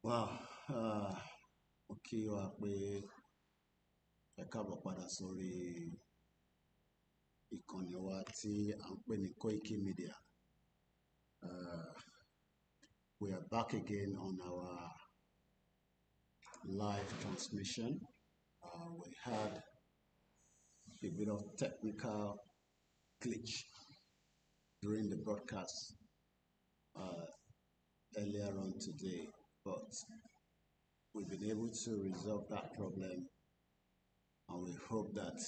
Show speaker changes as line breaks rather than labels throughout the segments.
Wow, mo kí wa pé ẹ káàbọ̀ padà sórí ìkànnì wa tí à ń pè ní Koikimedia. We are back again on our live transmission. We had a bit of technical glitch during the broadcast earlier on today, but we've been able to resolve that problem, and we hope that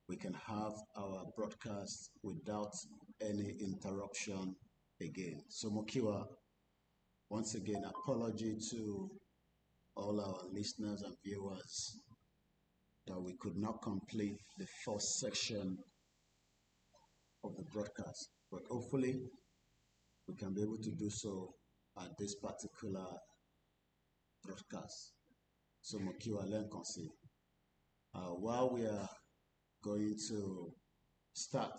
we can have our broadcast without any interruption again. So Mokiwa, once again, apology to all our listeners and viewers that we could not complete the first section of the broadcast, but hopefully we can be able to do so at this particular broadcast. So Mokiwa Lenkonsi. While we are going to start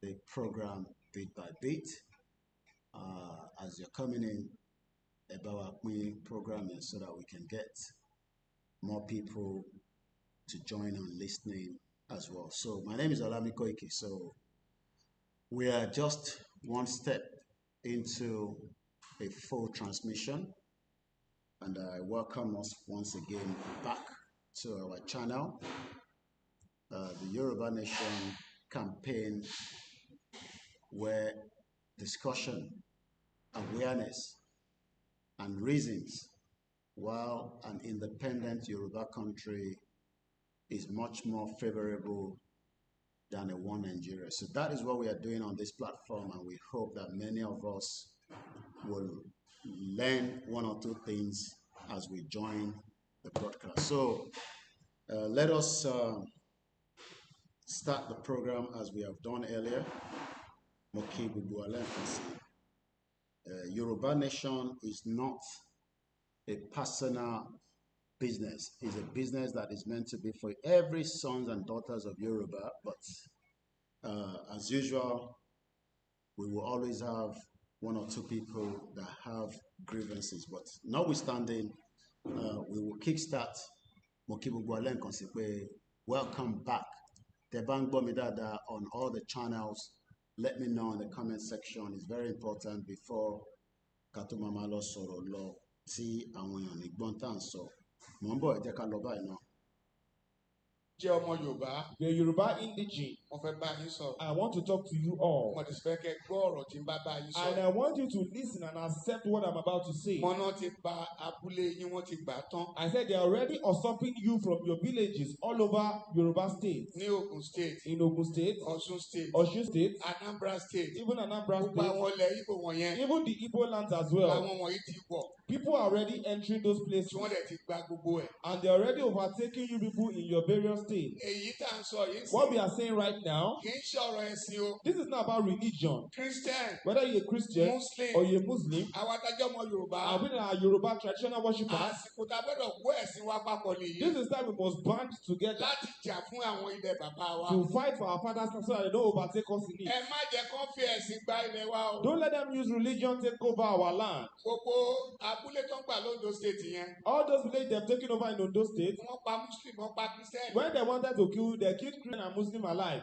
the program bit by bit, as you're coming in about our programming so that we can get more people to join on listening as well. So my name is OLAYOMI KOIKI. So we are just one step into a full transmission, and I welcome us once again back to our channel, the Yoruba Nation campaign, where discussion, awareness, and reasons why an independent Yoruba country is much more favorable than a one Nigeria. So that is what we are doing on this platform, and we hope that many of us will learn one or two things as we join the broadcast. So let us start the program as we have done earlier. Yoruba Nation is not a personal business. It's a business that is meant to be for every sons and daughters of Yoruba. But as usual, we will always have one or two people that have grievances. But notwithstanding, we will kickstart welcome back. On all the channels. Let me know in the comment section. It's very important before Katumamalo Soro Lo Ti Awon Igbontan so. Mombo e je ka lo bayi na.
The Yoruba indigene. I want to talk to you all. And I want you to listen and accept what I'm about to say. I said they are already usurping you from your villages all over Yoruba State. In Ogun State, Osun State,
Anambra State,
even Anambra State, even the Igbo lands as well. People are already entering those places, and they're already overtaking you people in your various states. What we are saying right now, this is not about religion.
Christian,
Whether you're a Christian
Muslim,
or you're a Muslim,
and
we are Yoruba traditional worshippers. This is time we must band together to fight for our father's land so that they don't overtake us in it. Don't let them use religion to take over our land. All those villages they've taken over in Ondo State, when they wanted to kill, they killed Christian and Muslim alike.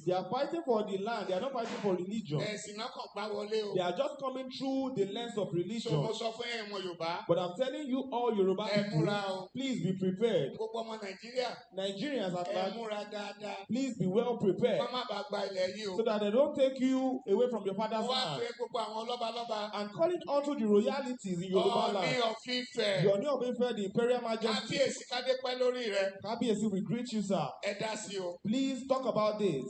They are fighting for the land. They are not fighting for religion. They are just coming through the lens of religion. But I'm telling you all Yoruba people, please be prepared. Nigerians at large, please be well prepared so that they don't take you away from your father's land. And calling onto the royalties in Yoruba land. The Oni of Ife, the Imperial Majesty. Kábíyèsí, we greet you, sir. Please talk about this.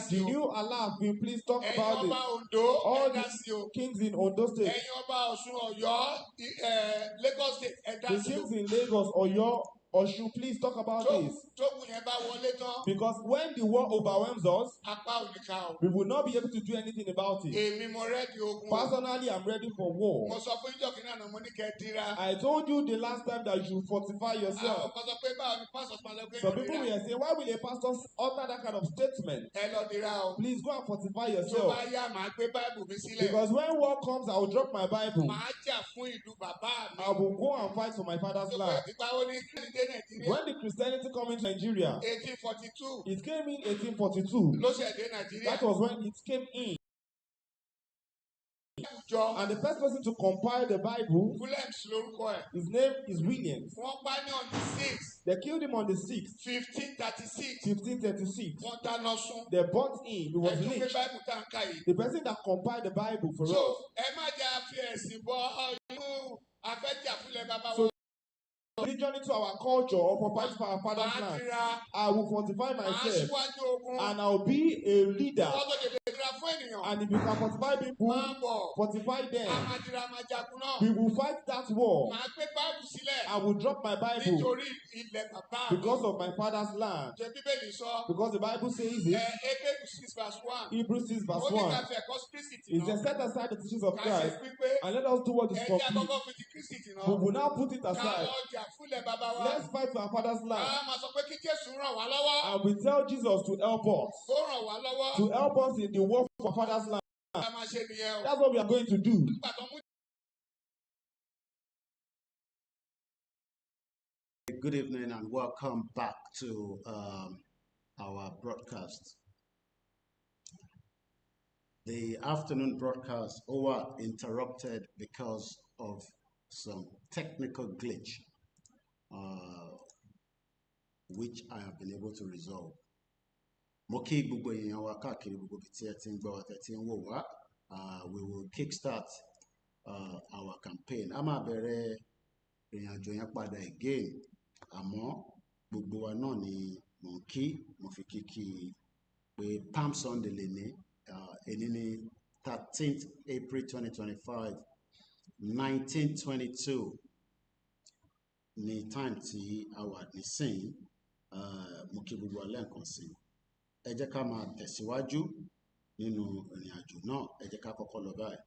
The new Aláàfin, please talk about it. All the kings in Ondo State.
Lagos State,
The kings in Lagos, Oyo, Oshun, please talk about this. Because when the war overwhelms us, we will not be able to do anything about it. Personally, I'm ready for war. I told you the last time that you fortify yourself. Some people will say, why will a pastor utter that kind of statement? Please go and fortify yourself. Because when war comes, I will drop my Bible. I will go and fight for my father's land. When the Christianity came into Nigeria, it came in 1842. That was when it came in. And the first person to compile the Bible, his name is Williams. They killed him on the 6th, 1536. They burnt him. He was lynched. The person that compiled the Bible for us. So religion into our culture or property for our father's land. I will fortify myself and I'll be a leader. And if you can fortify people, fortify them. We will fight that war. I will drop my Bible because of my father's land. Because the Bible says it. Hebrews 6 verse 1. It says, set aside the teachings of Christ and let us do what is complete. We will now put it aside. Let's fight for our father's land. And we tell Jesus to help us. To help us in the war for our father's land. That's what we are going to do.
Good evening and welcome back to our broadcast. The afternoon broadcast was interrupted because of some technical glitch, which I have been able to resolve. We will kickstart our campaign. Ìrìnàjò yẹn padà again, àmọ́ gbogbo wa náà ni mò ń kí, mo fi kíkí pé Palm Sunday lè ní èní ní 13th April 2025, 1922 ní time tí a wà nísìnyí. Mo kí gbogbo wa lẹ́ẹ̀kan sí i. Ẹ jẹ́ ká máa tẹ̀síwájú nínú ìrìnàjò náà. Ẹ jẹ́ ká kọ́kọ́ lọ báyìí.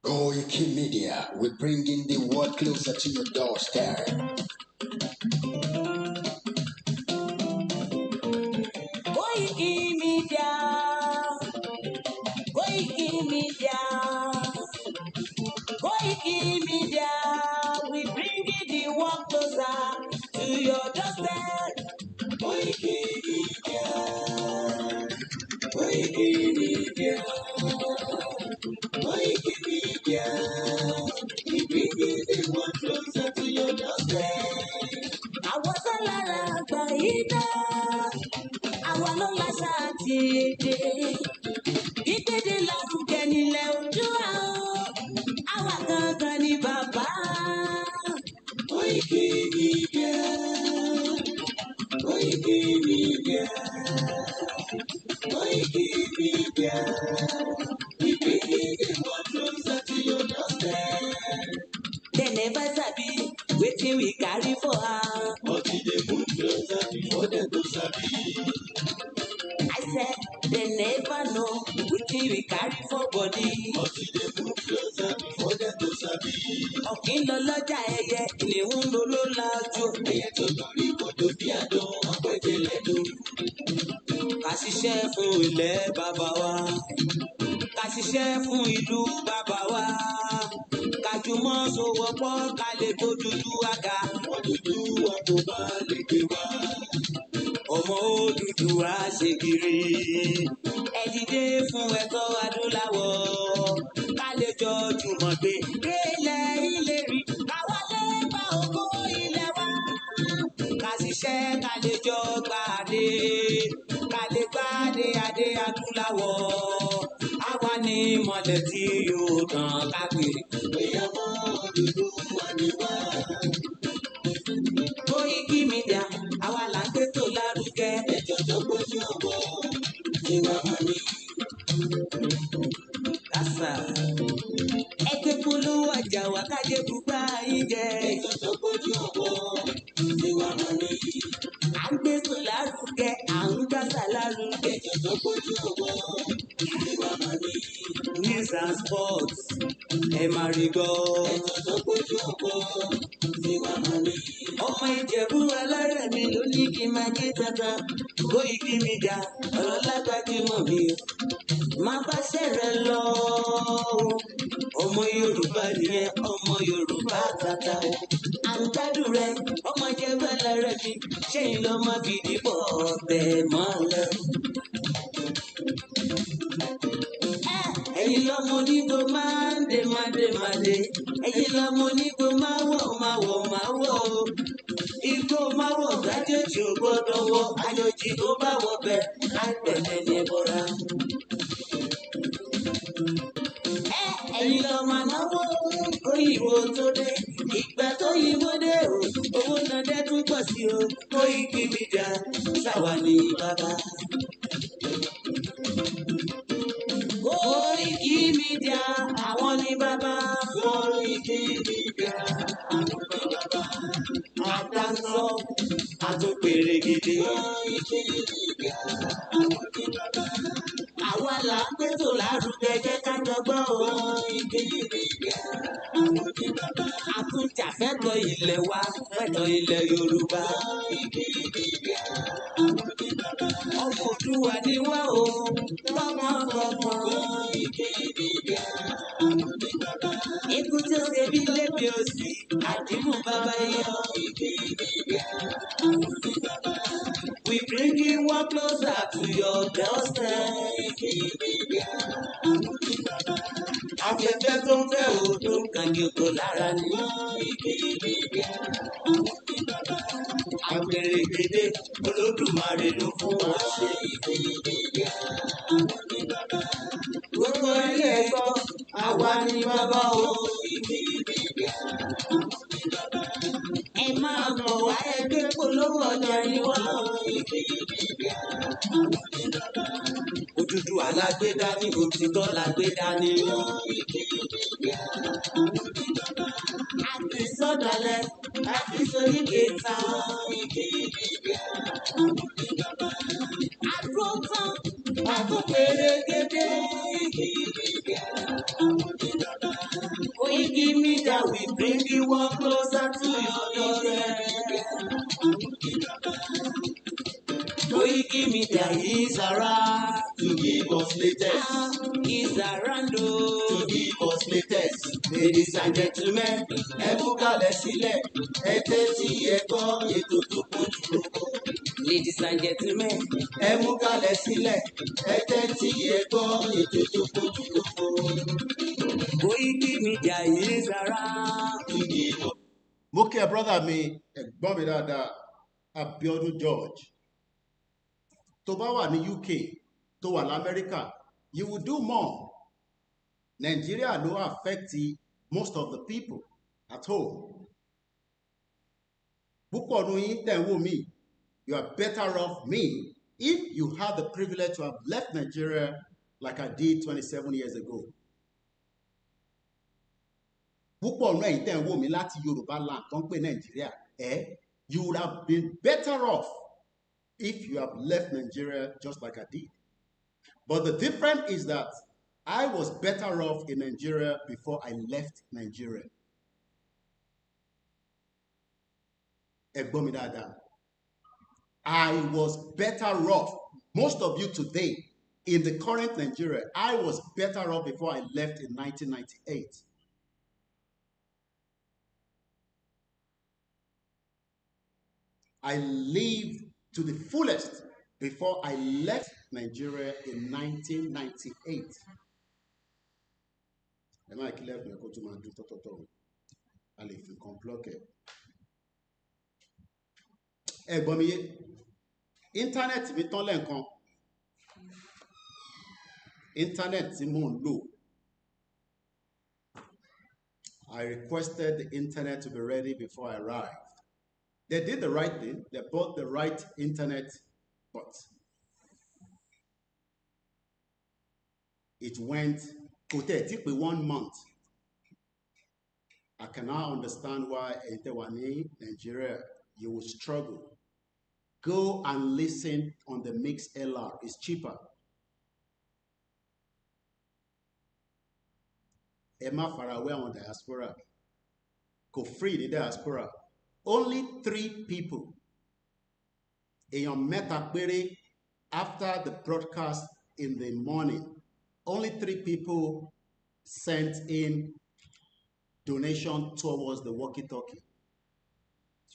Koikimedia, we're bringing the world closer to your doorstep. Koikimedia, Koikimedia, Koikimedia, we
Koikimedia, we bring you the one closer to your doorstep. Àwọn tó lára àgbà yìí dá, àwọn ló láṣà àti èdè. Ìkéde lárugẹ nílẹ̀ Oòduà o, àwa gangan ni bàbá. Koikimedia, Koikimedia, Koikimedia, we bring you the one closer to your doorstep. They never sabi wetin we carry for her. But we dey move closer before dem go sabi. I said they never know wetin we carry for body. But we dey move closer before dem go sabi. Ọ̀kín lọ lọ́jà ẹyẹ, ìléhùn ló ló lajú. Ẹyẹ tó lórí kòtò bí àdán, ọ̀pẹ̀tẹ̀ lẹ́dùn. Ká ṣiṣẹ́ fún ilẹ̀ bàbá wa. Ká ṣiṣẹ́ fún ìlú bàbá wa. Ká jùmọ̀ sowọ́pọ̀ ká lè tó dúdú àga. Wọ́n dúdú wọn kò bá lè gbé wá. Ọmọ Odùduwà ṣe kiri. Ẹ dìde fún ẹ̀tọ́ adúláwọ̀. Ká lè jọ jùmọ̀ gbé délẹ̀ ìlérí. Ká wọlé bá ògo ilẹ̀ wa. Ká ṣiṣẹ́ ká lè jọ gbàdé. Ká lè gbàdé adé adúláwọ̀. Àwa ni ìmọ̀lẹ̀ tí yóò tàn káàkiri. Ìyàwó Odùduwà ni wá. Koikimedia, àwa là ń gbétò lárugẹ. Ètò tó gbójú ọ̀wọ́ ìwà mọ̀ni. Kásá. Ẹgbẹ́ polówó ọjà wà kájé bùbá yín jẹ. Ètò tó gbójú ọ̀wọ́ ìwà mọ̀ni. À ń gbétò lárugẹ, à ń gbàsà lárugẹ. Ètò tó gbójú ọ̀wọ́ ìwà mọ̀ni. News and sports, ẹ máa rí gbọ́. Ètò tó gbójú ọ̀wọ́ ìwà mọ̀ni. Ọmọ Ìjẹ̀bú alárẹ̀ mi ló ní kí n máa ké tata. Koikimedia, ọ̀rọ̀ lágbájúmọ̀ mi. Má bá ṣẹ̀rẹ̀ lọ. Ọmọ Yorùbá nìyẹn, ọmọ Yorùbá tata. À ń gbádùn rẹ, ọmọ Ìjẹ̀bú alárẹ̀ mi. Ṣé ìlọ máa fi dìbò ọ̀tẹ̀ mọ́lẹ̀? Ẹ̀yin lọ́mọ onígbò máa ń dé máa dé máa dé. Ẹ̀yin lọ́mọ onígbò máa wọ̀ máa wọ̀ máa wọ̀. Igbó máa wọ̀ gbájọ́jì ò gbọ́dọ̀ wọ̀. Àjòjì tó bá wọ̀ bẹ̀ àìpẹ̀lẹ̀ ní ẹbọra. Ẹ̀yin lọ́mọ náwó òyìnbó tó dé. Ìgbà tó yìnbó dé o, owó náà dẹ́ tún pọ̀ sí o. Koikimedia, ṣàwa ni bàbá. Koikimedia, àwọn ni bàbá. Koikimedia, àwọn ni bàbá. Àdánsọ, àtúnpèrè gidi. Koikimedia, àwọn ni bàbá. Àwa là ń gbétò lárugẹ jẹ́ ká jọgbọ́n o. Koikimedia, àwọn ni bàbá. Àtúnjàfẹ́tọ̀ ilẹ̀ wa, fẹ́tọ̀ ilẹ̀ Yorùbá. Koikimedia, àwọn ni bàbá. Ọmọ Oòduà ni wá o, tọmọtọmọ. Koikimedia, àwọn ni bàbá. Ikú tó ṣe bí lébi òsì, àdìmú bàbá yọ. Koikimedia, àwọn ni bàbá. We bring you one closer to your doorstep. Koikimedia, àwọn ni bàbá. Afẹ́fẹ́ tó ń fẹ́ o tó ń kan jòkó lára ni. Koikimedia, àwọn ni bàbá. Àgbèrè gbèdé Olódùmarè ló fún wa ṣe. Koikimedia, àwọn ni bàbá. Gbogbo ilé ẹ̀kọ́ àwa ni bàbá o. Koikimedia, àwọn ni bàbá. Ẹ máa bọ̀ wá ẹgbẹ́ polówó ọjà ni wá. Koikimedia, àwọn ni bàbá. Odùduwà alágbèdá ní òtítọ́ lágbèdá ní. Koikimedia, àwọn ni bàbá. Àti sọ́dọ̀lẹ̀ àti sórí kẹta. Koikimedia, àwọn ni bàbá. Àtúntàn àtúnpèrè gèdè. Koikimedia, àwọn ni bàbá. Koikimedia, we bring you one closer to your doorstep. Koikimedia is around to give us latest. Is around to give us latest. Ladies and gentlemen, ẹ mú kalẹ̀ sílẹ̀, ẹ tẹ́tí ẹ gbọ́ ètò tó kojú gbogbo. Ladies and gentlemen, ẹ mú kalẹ̀ sílẹ̀, ẹ tẹ́tí ẹ gbọ́ ètò tó kojú gbogbo. Koikimedia is around.
Mo kí ẹ brother mi, ẹ̀gbọ́n mi dáadáa, Abiodun George. Tó bá wà ní UK, tó wà l'Amẹ́ríkà, you will do more. Nigeria ló affect most of the people at home. Púpọ̀ nínú yín tẹ́ ń wò mí, you are better off me if you had the privilege to have left Nigeria like I did 27 years ago. Púpọ̀ nínú ẹ̀yin tẹ́ ń wò mí láti Yoruba land tó ń pè Nigeria, you would have been better off if you have left Nigeria just like I did. But the difference is that I was better off in Nigeria before I left Nigeria. Ẹ̀gbọ́n mi dáadáa. I was better off, most of you today, in the current Nigeria, I was better off before I left in 1998. I lived to the fullest before I left Nigeria in 1998. Am I clear? I go to my do. I live in Comploke. Ẹ̀gbọ́n mi, internet mi tán lẹ́ǹkan. Internet tí mò ń lò. I requested the internet to be ready before I arrived. They did the right thing. They bought the right internet, but it went for 1 month. I cannot understand why in Nigeria you will struggle. Go and listen on the Mix LR. It's cheaper. Emma Faraway on diaspora. Go free the diaspora. Only 3 people in your meta query after the broadcast in the morning. Only 3 people sent in donation towards the walkie-talkie.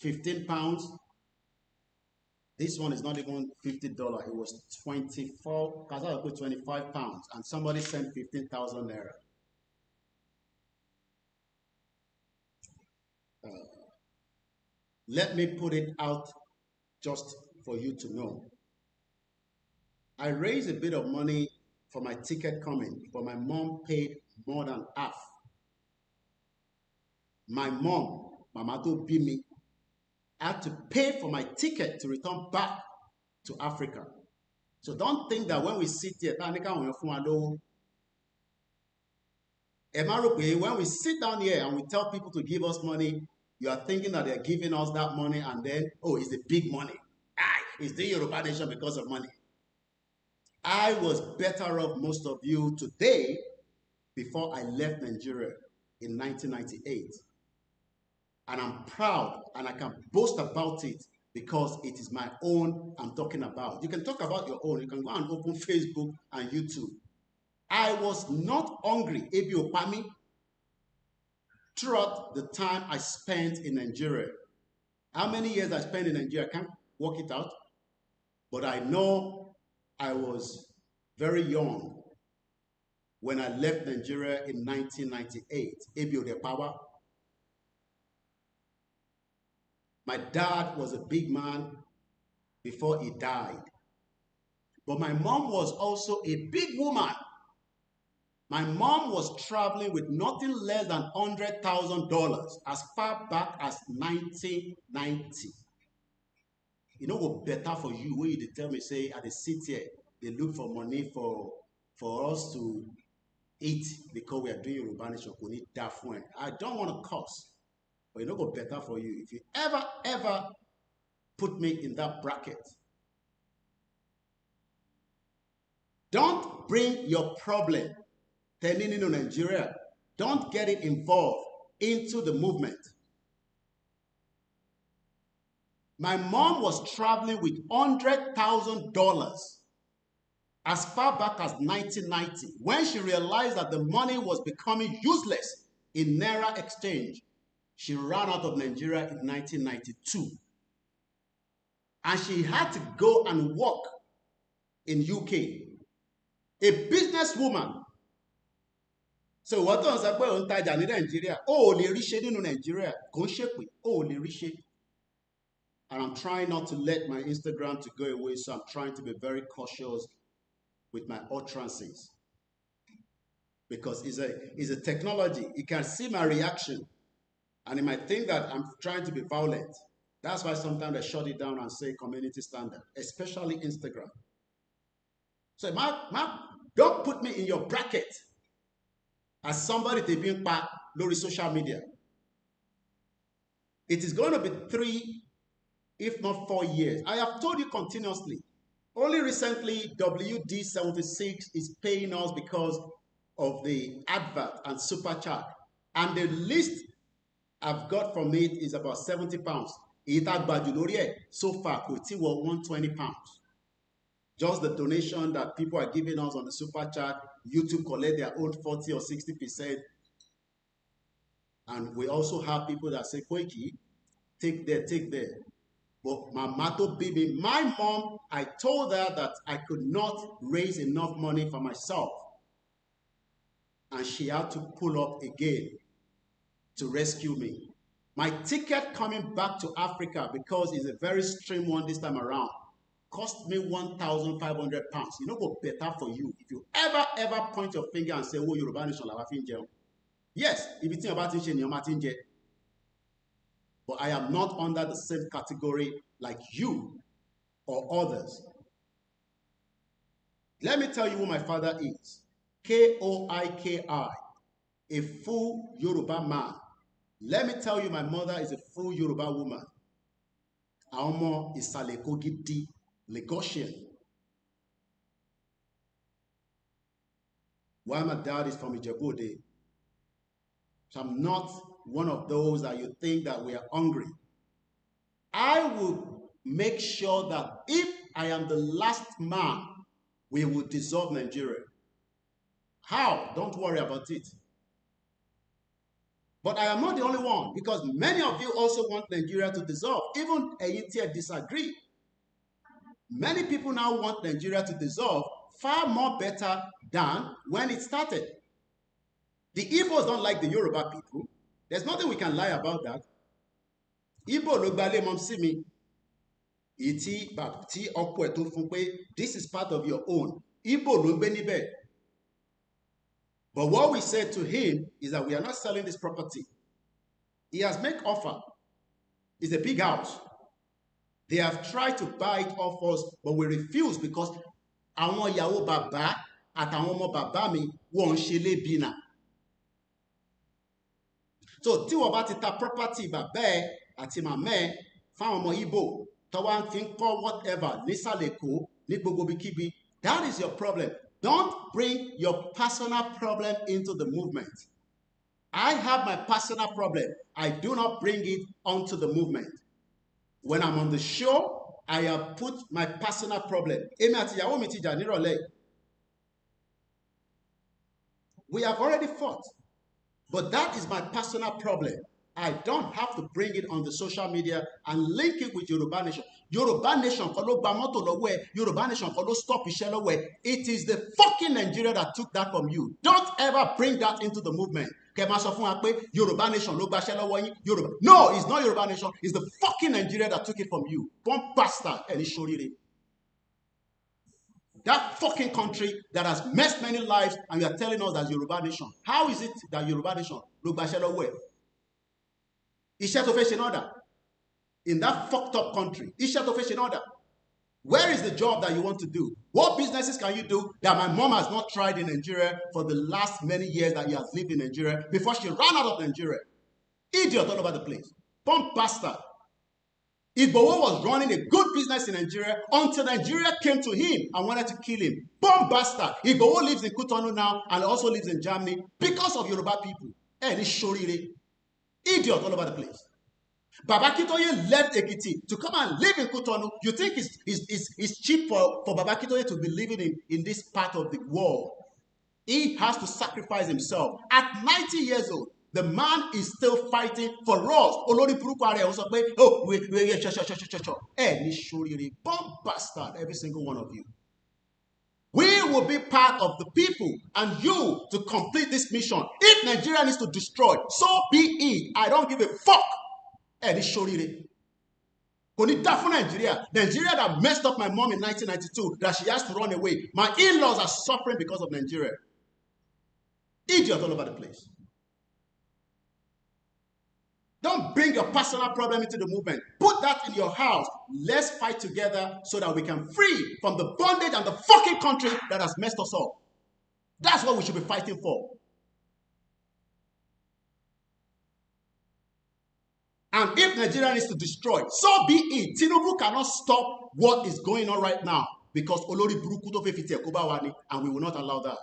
15 pounds. This one is not even $50. It was 24, because I put 25 pounds, and somebody sent 15,000 naira. Let me put it out just for you to know. I raised a bit of money for my ticket coming, but my mom paid more than half. My mom, Mama to be me, had to pay for my ticket to return back to Africa. So don't think that when we sit here, when we sit down here and we tell people to give us money, you are thinking that they're giving us that money and then, oh, it's the big money. It's the Yoruba nation because of money. I was better off most of you today before I left Nigeria in 1998. And I'm proud and I can boast about it because it is my own I'm talking about. You can talk about your own. You can go and open Facebook and YouTube. I was not hungry, Ebi Opami, throughout the time I spent in Nigeria. How many years I spent in Nigeria, I can't work it out. But I know I was very young when I left Nigeria in 1998. Ebi Odepawa. My dad was a big man before he died. But my mom was also a big woman. My mom was traveling with nothing less than $100,000 as far back as 1990. You know what better for you when you tell me, say, at the city, they look for money for us to eat because we are doing Yoruba nation. We need that one. I don't want to curse, but you know what better for you. If you ever put me in that bracket, don't bring your problem in Nigeria. Don't get it involved into the movement. My mom was traveling with $100,000 as far back as 1990 when she realized that the money was becoming useless in Naira exchange. She ran out of Nigeria in 1992. And she had to go and work in UK. A businesswoman. So what on sọ pé òun tajà ní Nàìjíríà, ó lè rí ṣe nínú Nàìjíríà, kò ń ṣèpè, ó lè rí ṣe. And I'm trying not to let my Instagram to go away, so I'm trying to be very cautious with my utterances. Because it's a technology. You can see my reaction. And you might think that I'm trying to be violent. That's why sometimes I shut it down and say community standard, especially Instagram. So don't put me in your bracket as somebody to be part of social media. It is going to be 3, if not 4 years. I have told you continuously. Only recently, WD76 is paying us because of the advert and super chat. And the least I've got from it is about 70 pounds. So far, it's 120 pounds. Just the donation that people are giving us on the super chat, YouTube collect their own 40 or 60%. And we also have people that say, Koiki, take there, take there. But my motto baby, my mom, I told her that I could not raise enough money for myself. And she had to pull up again to rescue me. My ticket coming back to Africa, because it's a very extreme one this time around, cost me 1,500 pounds. You know what better for you if you ever point your finger and say, oh, Yoruba nation la fin jẹun. Yes, if you think about it, but I am not under the same category like you or others. Let me tell you who my father is. K-O-I-K-I, a full Yoruba man. Let me tell you, my mother is a full Yoruba woman. Aomo is Salekogidi, Lagosian. While my dad is from Ijebu-Ode. So I'm not one of those that you think that we are hungry. I will make sure that if I am the last man, we will dissolve Nigeria. How? Don't worry about it. But I am not the only one, because many of you also want Nigeria to dissolve. Even Eyitie disagree. Many people now want Nigeria to dissolve far more better than when it started. The Igbos don't like the Yoruba people. There's nothing we can lie about that. Igbo ló gba ilé mom sí mi. Iti bapti ọkọ ẹ̀ tó fún pé this is part of your own. Igbo ló gbé níbẹ̀. But what we said to him is that we are not selling this property. He has made offer. It's a big house. They have tried to buy it off us, but we refuse because àwọn ìyàwó bàbá àtàwọn ọmọ bàbá mi wọ́n ń ṣe lébi náà. So tí wọ́n bá ti ta property bàbá ẹ̀ àti màmá ẹ̀ fáwọn ọmọ Igbo tó wá fi ń kọ́ whatever nísàlẹ̀ Èkó ní gbogbo ibikíbi, that is your problem. Don't bring your personal problem into the movement. I have my personal problem. I do not bring it onto the movement. When I'm on the show, I have put my personal problem. We have already fought. But that is my personal problem. I don't have to bring it on the social media and link it with Yoruba Nation. Yoruba Nation, Yoruba Nation, stop it. It is the fucking Nigeria that took that from you. Don't ever bring that into the movement. Yoruba Nation, Yoruba. No, it's not Yoruba Nation. It's the fucking Nigeria that took it from you. Bomb bastard. That fucking country that has messed many lives, and you are telling us that Yoruba Nation. How is it that Yoruba Nation in that fucked up country? Where is the job that you want to do? What businesses can you do that my mom has not tried in Nigeria for the last many years that he has lived in Nigeria before she ran out of Nigeria? Idiot all over the place. Bomb bastard. Igboho was running a good business in Nigeria until Nigeria came to him and wanted to kill him. Bomb bastard. Igboho lives in Cotonou now and also lives in Germany because of Yoruba people. Idiot all over the place. Baba Kitoye left Ekiti to come and live in Cotonou. You think it's cheap for Baba Kitoye to be living in this part of the world? He has to sacrifice himself. At 90 years old, the man is still fighting for us. Olori Puruku Are also say, oh, bomb bastard, every single one of you. We will be part of the people and you to complete this mission. If Nigeria needs to destroy, so be it. I don't give a fuck. Nigeria that messed up my mom in 1992, that she has to run away. My in-laws are suffering because of Nigeria. Idiots all over the place. Don't bring your personal problem into the movement. Put that in your house. Let's fight together so that we can free from the bondage and the fucking country that has messed us up. That's what we should be fighting for. And if Nigeria needs to destroy, so be it. Tinubu cannot stop what is going on right now because Olori Buruku to fefite Kobawani, and we will not allow that.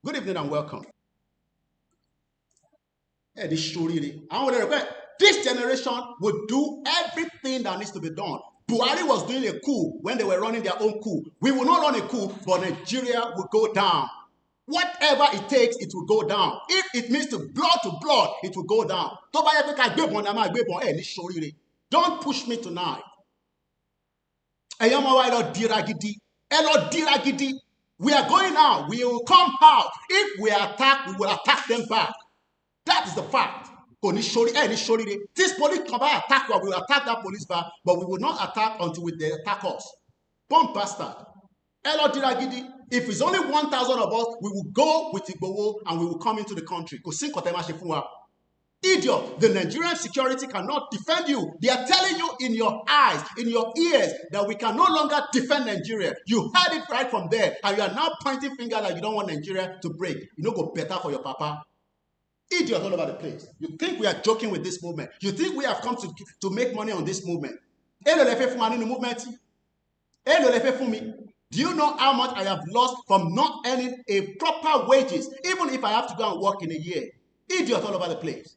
Good evening and welcome. This generation will do everything that needs to be done. Buhari was doing a coup when they were running their own coup. We will not run a coup, but Nigeria will go down. Whatever it takes, it will go down. If it means to blood, it will go down. Don't push me tonight. We are going out. We will come out. If we are attacked, we will attack them back. That is the fact. This police come back attack, we will attack that police back, but we will not attack until they attack us. Bomb bastard. If it's only 1,000 of us, we will go with Igbowo and we will come into the country. Idiot, the Nigerian security cannot defend you. They are telling you in your eyes, in your ears, that we can no longer defend Nigeria. You heard it right from there, and you are now pointing finger that you don't want Nigeria to break. You know, go better for your papa. Idiot all over the place. You think we are joking with this movement? You think we have come to make money on this movement? Do you know how much I have lost from not earning a proper wages, even if I have to go and work in a year? Idiot all over the place.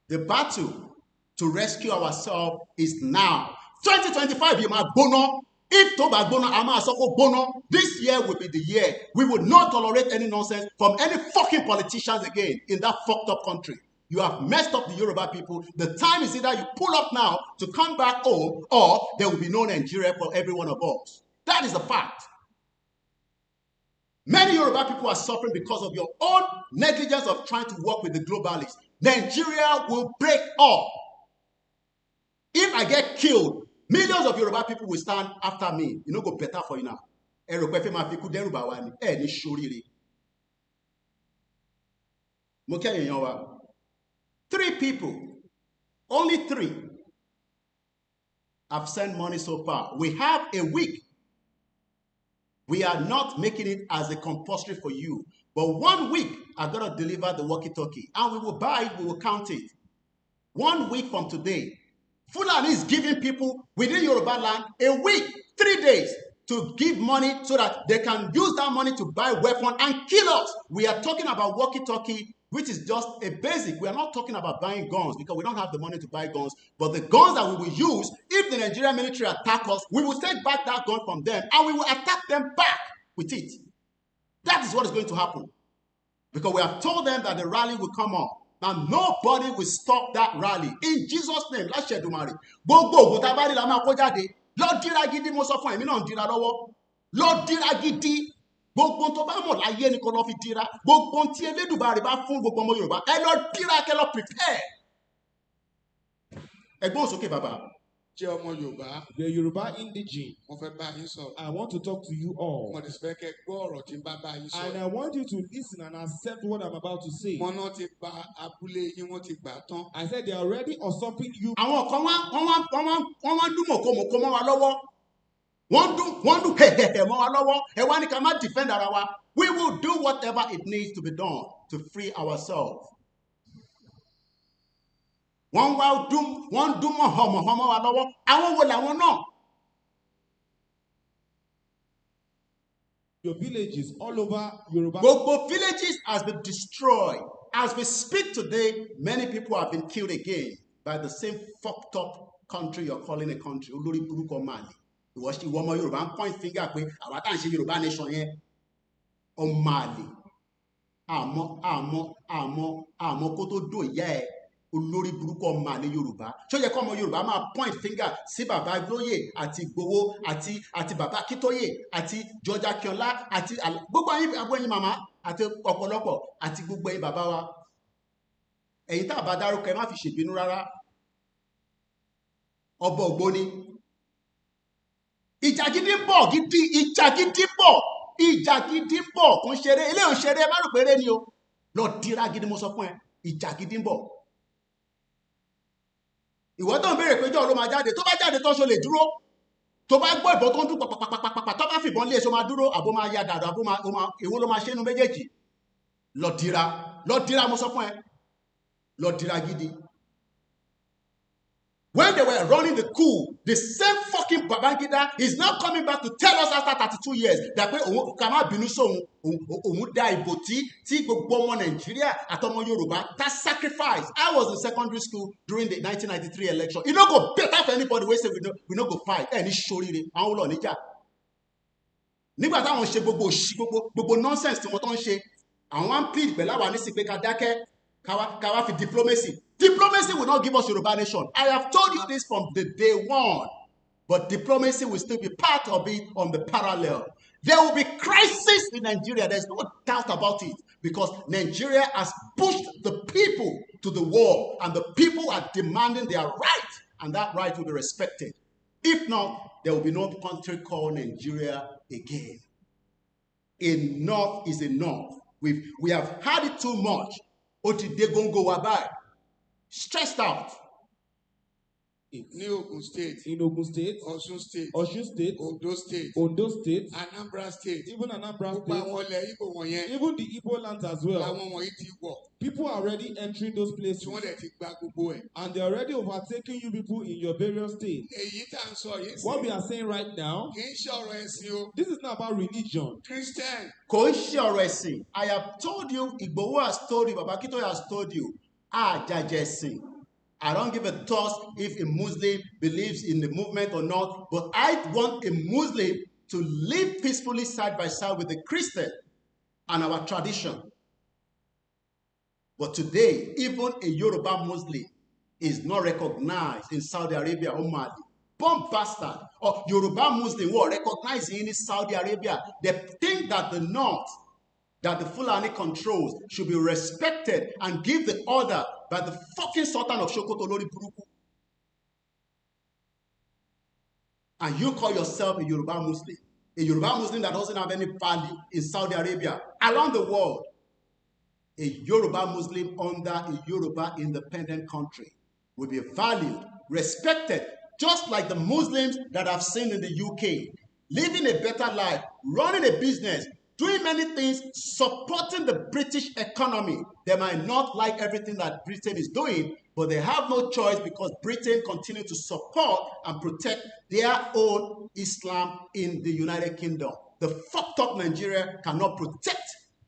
The battle to rescue ourselves is now. 2025, you might bono. If Toba bono, Ama Asoko bono, this year will be the year. We will not tolerate any nonsense from any fucking politicians again in that fucked up country. You have messed up the Yoruba people. The time is either you pull up now to come back home, or there will be no Nigeria for every one of us. That is the fact. Many Yoruba people are suffering because of your own negligence of trying to work with the globalists. Nigeria will break up. If I get killed, millions of Yoruba people will stand after me. You know, go better for you now. 3 people, only 3, have sent money so far. We have a week. We are not making it as a compulsory for you. But 1 week, I'm going to deliver the walkie-talkie. And we will buy it, we will count it. 1 week from today, Fulani is giving people within Yoruba land a week, 3 days, to give money so that they can use that money to buy weapons and kill us. We are talking about walkie-talkie, which is just a basic. We are not talking about buying guns because we don't have the money to buy guns. But the guns that we will use, if the Nigerian military attack us, we will take back that gun from them and we will attack them back with it. That is what is going to happen. Because we have told them that the rally will come up. Now nobody will stop that rally. In Jesus' name, let's share Dumari. Lord diragidi mo sọ fún èmi náà dira lọ́wọ́. Lord diragidi. Gbogbo tó bá mọ̀ láyé ni kò lọ fi dira. Gbogbo tí Elédùmarè bá fún gbogbo ọmọ Yorùbá. Ẹ lọ dira kẹ́ lọ prepare. Ẹgbọ́n sókè bàbá.
The Yoruba indigene. I want to talk to you all. And I want you to listen and accept what I'm about to say. I said they are already usurping you.
Àwọn kan wọ́n dún mọ̀kọ́mọ̀kọ́ mọ́ wa lọ́wọ́. Wọ́n dún hẹ̀hẹ̀hẹ̀ mọ́ wa lọ́wọ́. Ẹ wá ní ká má defend ara wa. We will do whatever it needs to be done to free ourselves. One wow doom, one doom homo wa lọ́wọ́. Àwọn wo làwọn náà?
Your villages all over Yoruba.
Gbogbo villages has been destroyed. As we speak today, many people have been killed again by the same fucked up country you're calling a country. Olórí burúkú Mali. Ìwọ ọmọ Yorùbá ń point finger pé àwa tá à ń ṣe Yorùbá nation yẹn. O Mali. Àmọ́ kó tó dùn ìyá ẹ̀. olórí burúkú ọmọ àlè Yorùbá ṣó yẹ kó ọmọ Yorùbá máa point finger sí bàbá Lóyè àti Ìgbòho àti bàbá Akíntóyè àti George Akínọlá àti gbogbo ẹ̀yin màmá àti ọ̀pọ̀lọpọ̀ àti gbogbo ẹ̀yin bàbá wa ẹ̀yin tá a bá dárúkọ ẹ má fi ṣèbínú rárá ọba Ògbóni ìjà gidi ń bọ̀ gidi ìjà gidi ń bọ̀ ìjà gidi ń bọ̀ kò ń ṣeré ilé ò ń ṣeré má rò péré ni o lọ dira gidi mo sọ fún ẹ ìjà gidi ń bọ̀ ìwọ tó ń béèrè pé jọ́ ló máa jáde tó bá jáde tó ṣo lè dúró tó bá gbọ́ ìbọn tó ń dún pàpàpàpàpà tó bá fìbọn lé èso máa dúró àbó máa ya dàdà àbó máa èwo ló máa ṣe inú méjèèjì lọ dira mo sọ fún ẹ lọ dira gidi. When they were running the coup, the same fucking Babangida is now coming back to tell us after 32 years that pé òun kà má bínú sóhun òun dá ìbò tí gbogbo ọmọ Nàìjíríà àtọmọ Yorùbá that sacrifice. I was in secondary school during the 1993 election. E no go better for anybody wey say we no go fight. Ní ṣoríire àwọn olóò níjà. Nígbà táwọn ṣe gbogbo nonsense tí wọ́n tó ń ṣe, àwọn wá ń plead pẹ̀lú àwa ní sí pé ká dákẹ́ ká wá fi diplomacy. Diplomacy will not give us Yoruba nation. I have told you this from the day one. But diplomacy will still be part of it on the parallel. There will be crisis in Nigeria. There's no doubt about it. Because Nigeria has pushed the people to the wall. And the people are demanding their right. And that right will be respected. If not, there will be no country called Nigeria again. Enough is enough. We have had it too much. Otide gongo wabai. Stressed out.
Ní Ogun State.
In Ogun State.
Osun State.
Osun State.
Ondo State.
Ondo State.
Anambra State.
Even Anambra State.
Gbogbo àwọn ilẹ̀ Igbo wọ̀nyẹn.
Even the Igbo lands as well.
Àwọn wọ̀nyí ti wọ̀.
People are already entering those places.
Tí wọ́n dẹ̀ ti gba gbogbo ẹ̀.
And they're already overtaking you people in your various states.
Èyí tá à ń sọ yìí sí.
What we are saying right now.
Kì í ṣe ọ̀rọ̀ ẹ̀sìn o.
This is not about religion.
Christian.
Kò ń ṣe ọ̀rọ̀ ẹ̀sìn. I have told you, Igboho has told you, Baba Akintoye has told you. Jajẹ̀sìn. I don't give a toss if a Muslim believes in the movement or not, but I want a Muslim to live peacefully side by side with a Christian and our tradition. But today, even a Yoruba Muslim is not recognized in Saudi Arabia or Mali. Bomb bastard or Yoruba Muslim who are recognized in Saudi Arabia. They think that the North, that the Fulani controls, should be respected and give the order by the fucking Sultan of Sokoto Lori Buruku. And you call yourself a Yoruba Muslim. A Yoruba Muslim that doesn't have any value in Saudi Arabia, around the world. A Yoruba Muslim under a Yoruba independent country will be valued, respected, just like the Muslims that I've seen in the UK, living a better life, running a business, doing many things, supporting the British economy. They might not like everything that Britain is doing, but they have no choice because Britain continues to support and protect their own Islam in the United Kingdom. The fucked up Nigeria cannot protect,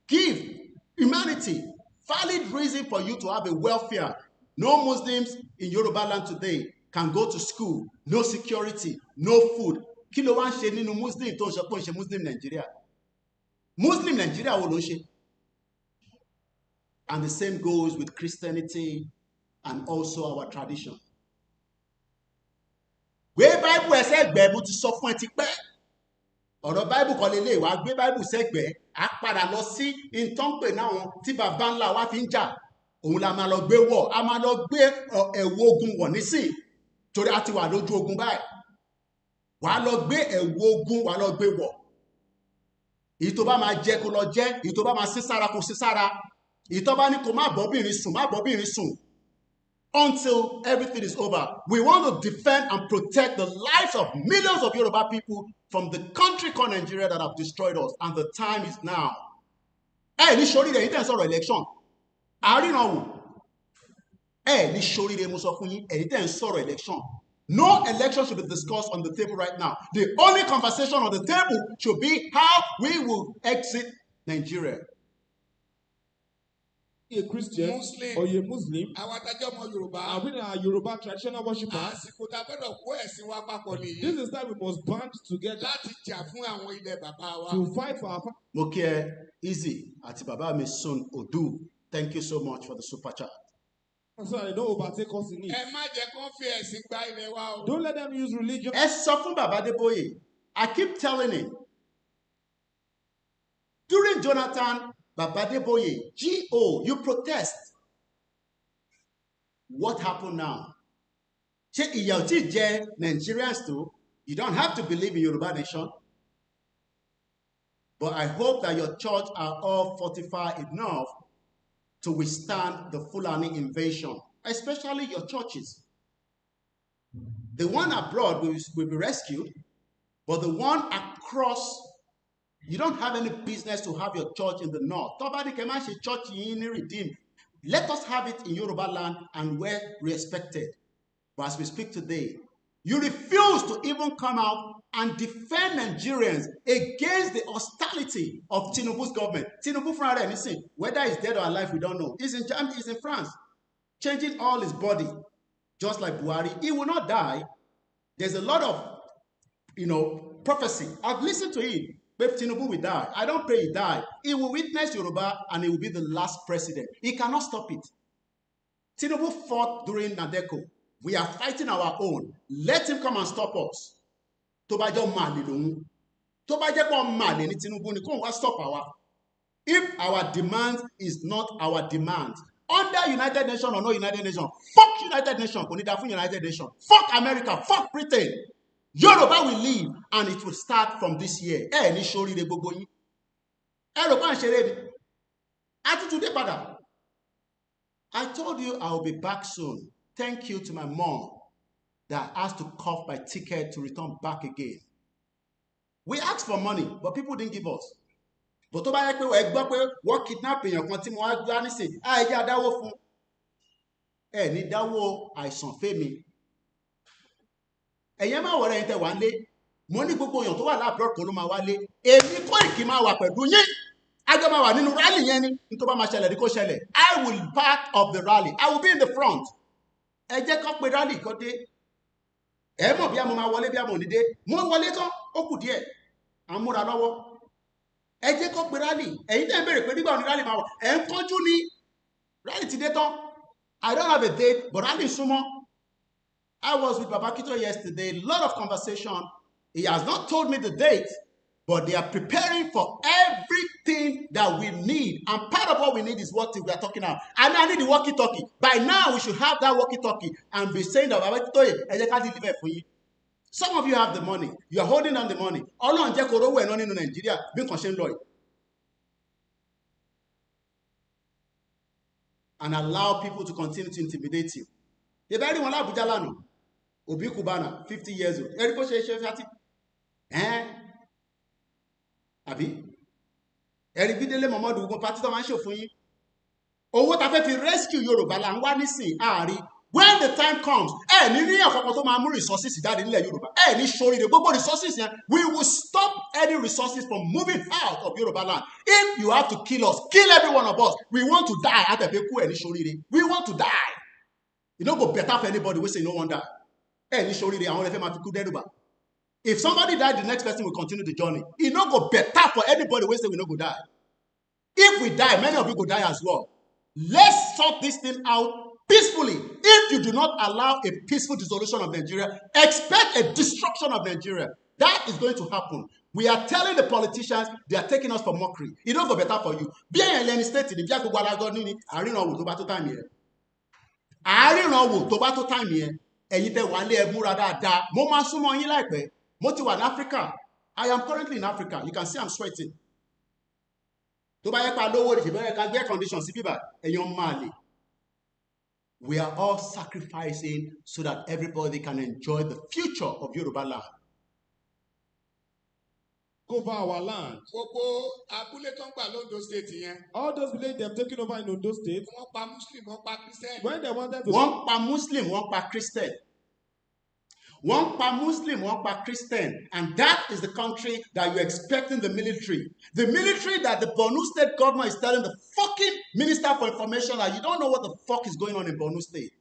give humanity valid reason for you to have a welfare. No Muslims in Yoruba land today can go to school, no security, no food. Kí ló wá ń ṣe nínú Muslim tó ń sọ pé ń ṣe Muslim Nigeria? Muslim Nigeria wo ló ń ṣe? And the same goes with Christianity and also our tradition. Gbé Bible ẹ sẹ́gbẹ̀ẹ́ mo ti sọ fún ẹ ti pẹ́. Ọ̀rọ̀ Bible kan lè wá gbé Bible sẹ́gbẹ̀ẹ́ á padà lọ sí ìtọ́npè náà tí bàbá ńlá wa fi ń jà. Òun la máa lọ gbé wọ̀, a máa lọ gbé ẹ̀wù ogun wọ̀ nísìn torí a ti wà lójú ogun báyìí. Wàá lọ gbé ẹ̀wù ogun wàá lọ gbé wọ̀. Èyí tó bá máa jẹ kó lọ jẹ, èyí tó bá máa sí sára kó sí sára. Èyí tó bá ní kó má bọ́bìnrin sùn, má bọ́bìnrin sùn. Until everything is over. We want to defend and protect the lives of millions of Yoruba people from the country called Nigeria that have destroyed us. And the time is now. Ní ṣoríire yìí tẹ̀ ń sọ̀rọ̀ election. Àríran wò. Ní ṣoríire mo sọ fún yín, èyí tẹ̀ ń sọ̀rọ̀ election. No election should be discussed on the table right now. The only conversation on the table should be how we will exit Nigeria.
A Christian
Muslim,
or a Muslim,
àwọn adájọ́ ọmọ Yorùbá.
and we are Yoruba traditional worshippers.
Àsìkò tá a gbọ́dọ̀ kó ẹ̀sìn wa papọ̀ nìyí.
This is time we must band together
Láti jà fún àwọn ilẹ̀ bàbá wa.
to fight for our
Mo kí ẹ Easy àti bàbá mi Son Odu. Thank you so much for the super chat.
So they don't overtake us in it. Don't let them use religion.
Ẹ sọ fún Baba Adébóyè, I keep telling him, during Jonathan, Baba Adébóyè, G.O., you protest. What happened now? Ṣé ìyà ò tí jẹ Nigerians too? You don't have to believe in Yoruba nation. But I hope that your church are all fortified enough to withstand the Fulani invasion, especially your churches. The one abroad will be rescued, but the one across, you don't have any business to have your church in the north. Church in redeemed. Let us have it in Yoruba land and we're respected. But as we speak today, you refuse to even come out and defend Nigerians against the hostility of Tinubu's government. Tinubu from listen, whether he's dead or alive, we don't know. He's in France, changing all his body, just like Buhari. He will not die. There's a lot of, prophecy. I've listened to it. But Tinubu will die. I don't pray he die. He will witness Yoruba and he will be the last president. He cannot stop it. Tinubu fought during Nadeko. We are fighting our own. Let him come and stop us. Tobajo mali lohun. Tobaje ko mali ni Tinubu ni ko wa stop our. If our demand is not our demand, under United Nations or no United Nations, fuck United Nations, kò ní dá fún United Nations. Fuck America, fuck Britain. Yoruba will leave and it will start from this year. Ní sórí re gbogbo yín. Rò pa ṣeré ni. Attitude padà. I told you I will be back soon. Thank you to my mom that asked to cough my ticket to return back again. We asked for money, but people didn't give us. But tó bá yẹ pé ẹ gbọ́ pé wọ́n kidnap èèyàn kan tí mo wá gbá nísìn, ẹ jẹ́ adáwó fún. Ẹ ní dáwó àìsàn fẹ́mi. Ẹ̀yin máa wọ̀rẹ́ yín tẹ́ wá lé. Mo ní gbogbo èèyàn tó wà láàbùrọ̀ kan ló máa wá lé. Èmi Koiki máa wà pẹ̀lú yín. Ajọ́ máa wà nínú rally yẹn ni. Ní tó bá máa ṣẹlẹ̀ ní kó ṣẹlẹ̀. I will be part of the rally. I will be in the front. Ẹ jẹ́ kó pe rally kan dé. Ẹ mọ̀ bí a mo máa wọlé bí a mo ní dé. Mo wọlé tán, ó kù díẹ̀. À ń múra lọ́wọ́. Ẹ jẹ́ kó pe rally. Ẹ̀yin tẹ́ ń béèrè pé nígbà wo ni rally máa wà. Ẹ ń kánjú ní. Rally ti dé tán. I don't have a date, but rally súnmọ́. I was with Baba Kito yesterday. A lot of conversation. He has not told me the date, but they are preparing for everything that we need. And part of what we need is what we are talking about. And I need the walkie-talkie. By now, we should have that walkie-talkie and be saying that Baba Kito, I can't deliver for you. Some of you have the money. You are holding on the money. Ọlọ́run jẹ́ kó rówó ẹ̀ náà nínú Nàìjíríà bí nǹkan ṣe ń lọ yìí. And allow people to continue to intimidate you. Ìbẹ́ rí wọn lábújá lánàá. Obi Kubana, 50 years old. Ẹ̀rí bó ṣe ṣe fati. Àbí? Ẹ̀rí Bídélé Mọ̀mọ́dù gbogbo pátí tó máa ń ṣe fún yín. Owó ta fẹ́ fi rescue Yorùbá là ń wá nísìn àárí. When the time comes, ní rí àkọ́kọ́ tó máa mú resources jáde nílẹ̀ Yorùbá. Ní ṣoríire gbogbo resources yẹn. We will stop any resources from moving out of Yoruba land. If you have to kill us, kill every one of us. We want to die. Àtẹ̀pẹ́kú ní ṣoríire. We want to die. You no go better for anybody wey say no wan die. Ní ṣoríire àwọn ẹlẹ́fẹ́ máa fi kú dẹ́rùbà. If somebody die, the next person will continue the journey. It no go better for anybody wey say we no go die. If we die, many of you go die as well. Let's sort this thing out peacefully. If you do not allow a peaceful dissolution of Nigeria, expect a destruction of Nigeria. That is going to happen. We are telling the politicians they are taking us for mockery. It no go better for you. Bí ẹ̀yin lẹ́ni state ni bí àgbègbè alágọ́ ní àríran wò tó bá tó time yẹn. Àríran wò tó bá tó time yẹn. Ẹ̀yin tẹ́ wà lé ẹ múra dáadáa. Mo máa súnmọ́ yín láìpẹ́. Mo ti wà ní Africa. I am currently in Africa. You can see I'm sweating. Tó bá yẹ pa lówó ní ìbẹ̀rẹ̀ ká gbé condition sí bíbà ẹ̀yin máa lè. We are all sacrificing so that everybody can enjoy the future of Yoruba land.
Over our land.
Gbogbo abúlé tó ń gbà l'Ondo State yẹn.
All those villages they have taken over in Ondo State.
Wọ́n pa Muslim, wọ́n pa Christian.
When they wanted to.
Wọ́n pa Muslim, wọ́n pa Christian. Wọ́n pa Muslim, wọ́n pa Christian. And that is the country that you're expecting the military. The military that the Borno State government is telling the fucking Minister for Information that you don't know what the fuck is going on in Borno State.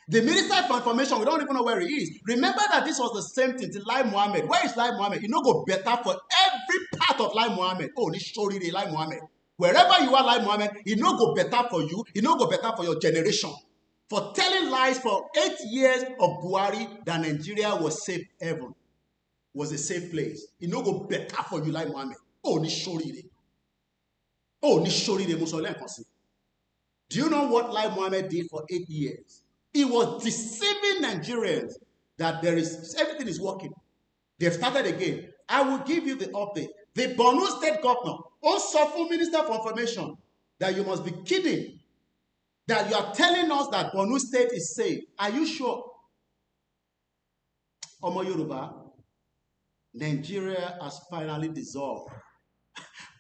The Minister for Information, we don't even know where he is. Remember that this was the same thing to Lai Mohammed. Where is Lai Mohammed? You know, go better for every part of Lai Mohammed. Oh, this story, Lai Mohammed. Wherever you are, Lai Mohammed, it no go better for you. It no go better for your generation. for telling lies for 8 years of Buhari that Nigeria was safe haven, was a safe place. It no go better for you like Mohammed. Oh, ni shorire. Oh, ni shorire musole konsi. Do you know what Lai Mohammed did for 8 years? He was deceiving Nigerians that everything is working. They've started again. I will give you the update. The Borno State governor, also Minister for Information, that you must be kidding. That you are telling us that Borno State is safe. Are you sure? Omo Yoruba, Nigeria has finally dissolved.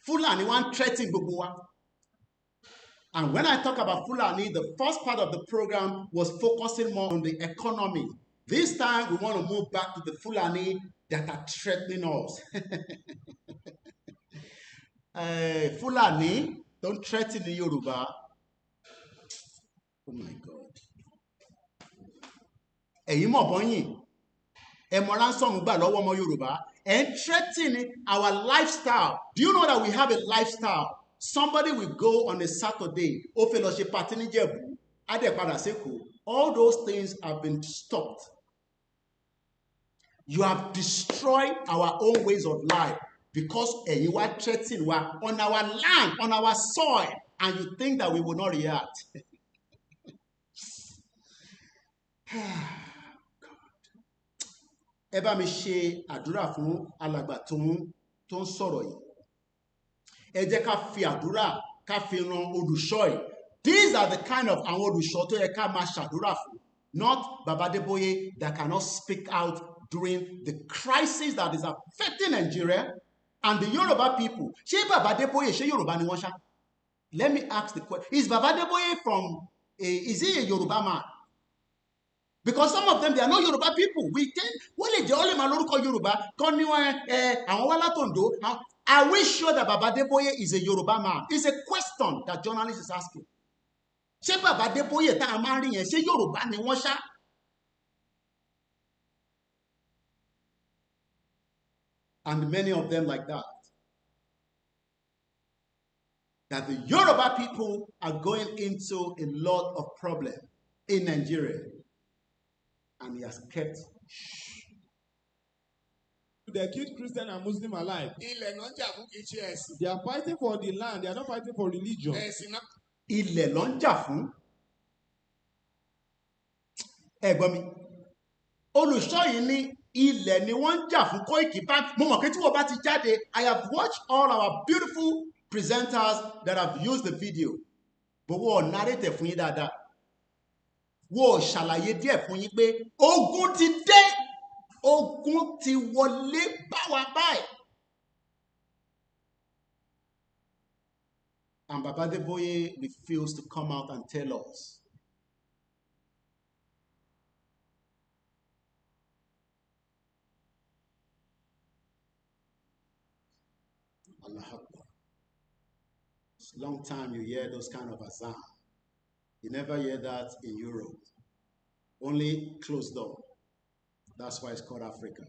Fulani one threatening gbogbo wa. And when I talk about Fulani, the first part of the program was focusing more on the economy. This time, we want to move back to the Fulani that are threatening us. Fulani, don't threaten the Yoruba. Oh my God. Ẹ̀yin mọ̀ bọ́yìn, ẹ̀mọ̀ ransom gbà lọ́wọ́ ọmọ Yorùbá, and threatening our lifestyle. Do you know that we have a lifestyle? Somebody will go on a Saturday, ó fẹ́ lọ ṣe party ní Jẹ̀bú, á dẹ̀ padà s'Ékòó. All those things have been stopped. You have destroyed our own ways of life because you are threatening on our land, on our soil, and you think that we will not react. Ẹ bá mi ṣe àdúrà fún alàgbà tó ń sọ̀rọ̀ yìí. Ẹ jẹ́ ká fi àdúrà ká fi ran olùṣọ́ yìí. These are the kind of àwọn olùṣọ́ tó yẹ ká máa ṣàdúrà fún. Not Baba Adeboye that cannot speak out during the crisis that is affecting Nigeria and the Yoruba people. Ṣé Baba Adeboye ṣé Yoruba ni wọ́n ṣá? Let me ask the question. Is Baba Adeboye is he a Yoruba man? Because some of them, they are not Yoruba people. We think, well, the only man lórúkọ Yoruba, àwọn wá látOǹdó. Are we sure that Baba Adeboye is a Yoruba man? It's a question that journalist is asking. Ṣé Baba Adeboye tá a máa ń rí yẹn, ṣé Yoruba ni wọ́n ṣá? And many of them like that. That the Yoruba people are going into a lot of problem in Nigeria. And he has kept.
They killed Christian and Muslim alike. They are fighting for the land. They are not fighting for religion.
Ilẹ̀ ló ń jà fún. Ẹ̀gbọ́n mi, olùṣọ́ yìí ní ilẹ̀ ni wọ́n ń jà fún Koiki Bank. Mo mọ̀ pé tí wọ́n bá ti jáde, I have watched all our beautiful presenters that have used the video. But wọ́n narrate fún yín dáadáa. Wọ́n ṣàlàyé díẹ̀ fún yín pé ogun ti dé, ogun ti wọlé bá wa báyìí. And Baba Adeboye refused to come out and tell us. Allah Akbar. It's a long time you hear those kind of azan. You never hear that in Europe. Only closed door. That's why it's called Africa.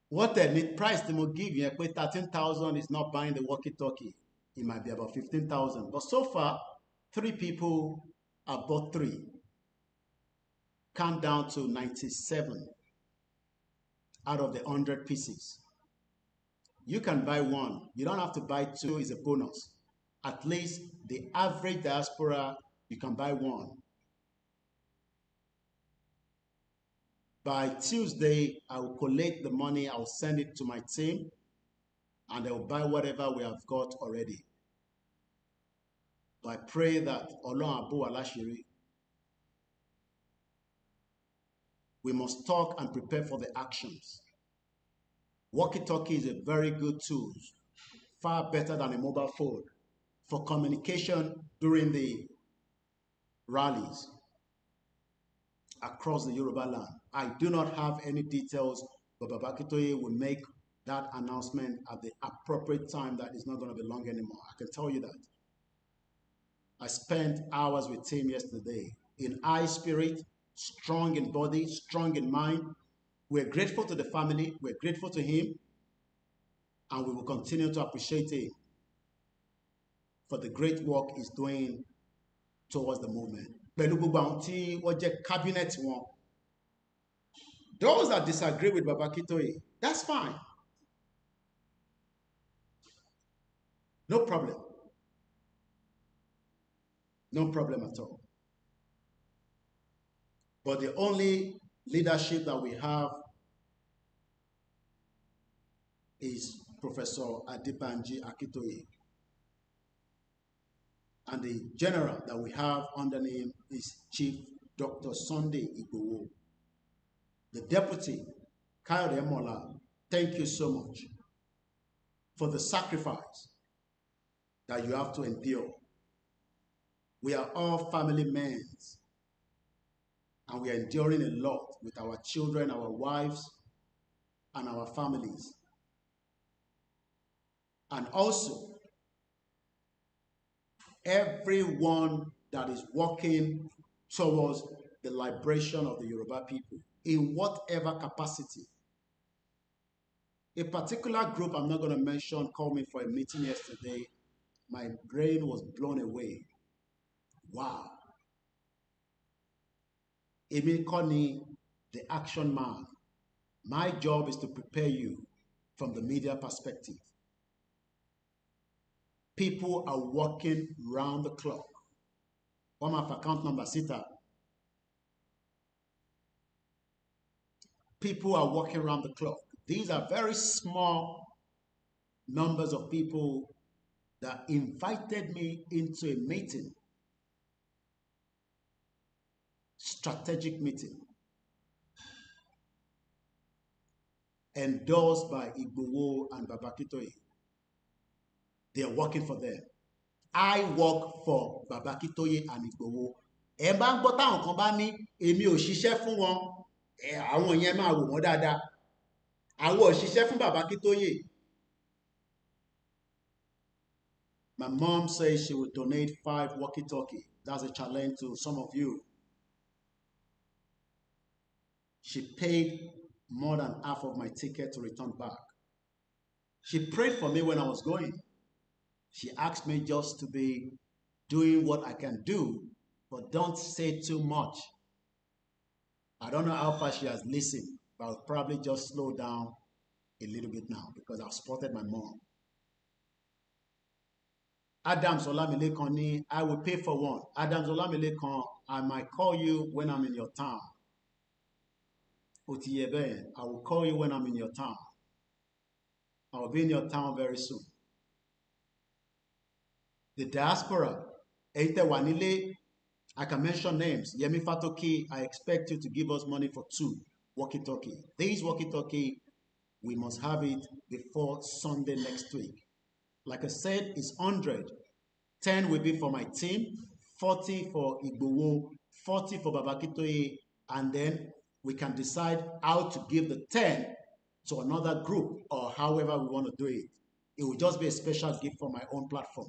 What the price they will give you, 13,000 is not buying the walkie-talkie. It might be about 15,000. But so far, 3 people have bought 3. Count down to 97 out of the 100 pieces. You can buy 1. You don't have to buy 2. It's a bonus. At least the average diaspora, you can buy 1. By Tuesday, I will collect the money. I will send it to my team, and they will buy whatever we have got already. But I pray that Ọlọ́run Abu Alashiri, we must talk and prepare for the actions. Walkie-talkie is a very good tool, far better than a mobile phone for communication during the rallies across the Yoruba land. I do not have any details, but Baba Akintoye will make that announcement at the appropriate time. That is not going to be long anymore. I can tell you that. I spent hours with him yesterday in high spirit, strong in body, strong in mind. We're grateful to the family. We're grateful to him. And we will continue to appreciate him for the great work he's doing towards the movement. Pẹ̀lú gbogbo àwọn tí wọ́n jẹ́ cabinet wọn. Those that disagree with Baba Akintoye, that's fine. No problem. No problem at all. But the only leadership that we have is Professor Adebanji Akintoye. And the general that we have under him is Chief Dr. Sunday Igboho. The deputy, Kayode Mola, thank you so much for the sacrifice that you have to endure. We are all family men, and we are enduring a lot with our children, our wives, and our families. And also, everyone that is working towards the liberation of the Yoruba people, in whatever capacity. A particular group I'm not going to mention called me for a meeting yesterday. My brain was blown away. Wow. Emi Koni, the action man. My job is to prepare you from the media perspective. People are working round the clock. One of account number Sita. People are working around the clock. These are very small numbers of people that invited me into a meeting, strategic meeting, endorsed by Igboho and Baba Akintoye. They are working for them. I work for Baba Akintoye and Igboho. Ẹ bá ń gbọ́ táwọn kan bá ní èmi ò ṣiṣẹ́ fún wọn. Àwọn yẹn máa wò wọ́n dáadáa. Àwọn ò ṣiṣẹ́ fún Baba Akintoye. My mom says she will donate 5 walkie-talkie. That's a challenge to some of you. She paid more than half of my ticket to return back. She prayed for me when I was going. She asked me just to be doing what I can do, but don't say too much. I don't know how far she has listened, but I'll probably just slow down a little bit now because I've spotted my mom. Adams Olamilekan, I will pay for one. Adams Olamilekan, I might call you when I'm in your town. Otiyebe, I will call you when I'm in your town. I will be in your town very soon. The diaspora, Eite Wanile, I can mention names. Yemi Fatoki, I expect you to give us money for 2 walkie-talkie. These walkie-talkie, we must have it before Sunday next week. Like I said, it's 100. 10 will be for my team, 40 for Igboho, 40 for Baba Akintoye, and then we can decide how to give the 10 to another group or however we want to do it. It will just be a special gift for my own platform.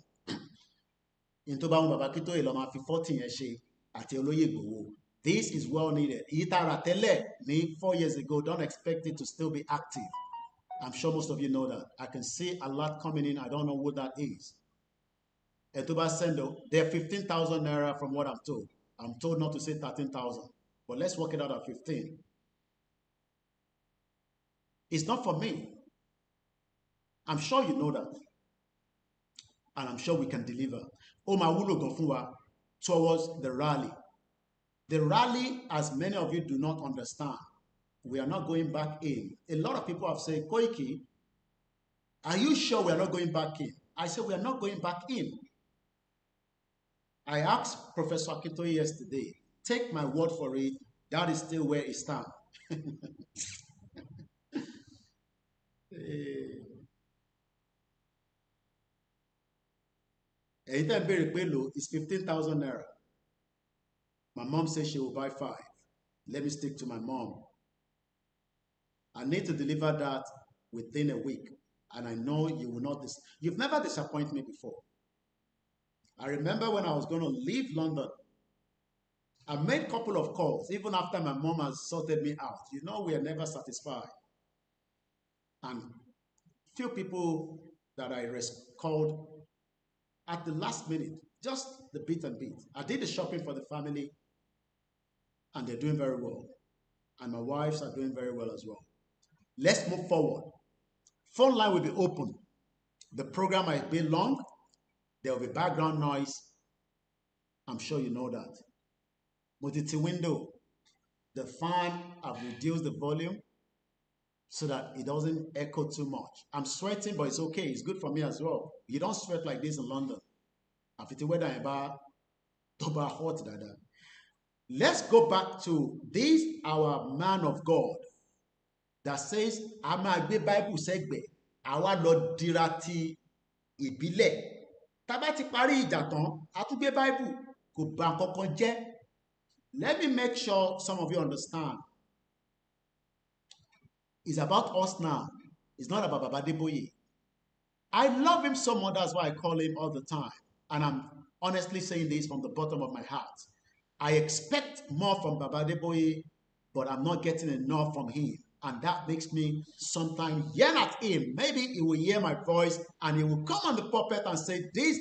Into Baba Akintoye lo ma fi 40 yẹn ṣe àti Olóyè Igboho. This is well needed. Itara tẹ́lẹ̀ ní 4 years ago, don't expect it to still be active. I'm sure most of you know that. I can see a lot coming in. I don't know what that is. Etuba Sendo, they're 15,000 naira from what I'm told. I'm told not to say 13,000, but let's work it out at 15. It's not for me. I'm sure you know that. And I'm sure we can deliver. Omawulo Gofunwa towards the rally. The rally, as many of you do not understand, we are not going back in. A lot of people have said, Koiki, are you sure we are not going back in? I said, we are not going back in. I asked Professor Akintoye yesterday, take my word for it, that is still where it stands. It's 15,000 naira. My mom says she will buy 5. Let me stick to my mom. I need to deliver that within a week. And I know you will not. You've never disappointed me before. I remember when I was going to leave London, I made a couple of calls, even after my mom has sorted me out. You know, we are never satisfied. And few people that I called at the last minute, Just the bit and bit. I did the shopping for the family, and they're doing very well. And my wives are doing very well as well. Let's move forward. Phone line will be open. The program might be long. There will be background noise. I'm sure you know that. But it's a window. The fan, I've reduced the volume so that it doesn't echo too much. I'm sweating, but it's okay. It's good for me as well. You don't sweat like this in London. After weather about hot. Let's go back to this, our man of God, that says, a máa gbé Bible sẹ́gbẹ̀ẹ́, àwa lọ dira ti ìbílẹ̀. Tá bá ti parí ìjà tán, a tún gbé Bible, kò bà kankan jẹ́. Let me make sure some of you understand. It's about us now. It's not about Baba Adeboye. I love him so much, that's why I call him all the time. And I'm honestly saying this from the bottom of my heart. I expect more from Baba Adeboye, but I'm not getting enough from him. And that makes me sometimes yell at him. Maybe he will hear my voice and he will come on the pulpit and say this,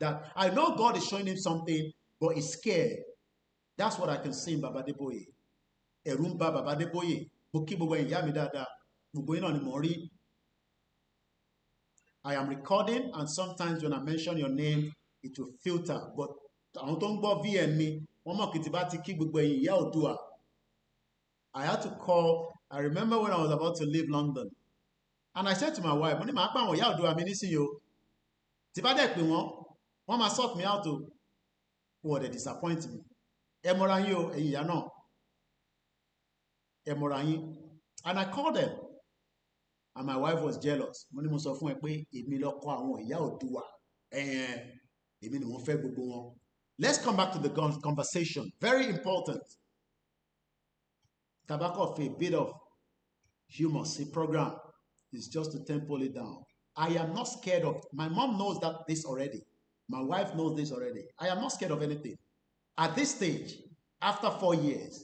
that I know God is showing him something, but he's scared. That's what I can see in Baba Adeboye. Erumba Baba Adeboye. I am recording, and sometimes when I mention your name, it will filter. But I had to call. I remember when I was about to leave London, and I said to my wife, Mama sort me out to what they disappoint me. And I called them, and my wife was jealous. Let's come back to the conversation. Very important. Tobacco of a bit of humor. See, program is just to temple it down. I am not scared of. My mom knows this already. My wife knows this already. I am not scared of anything. At this stage, after 4 years,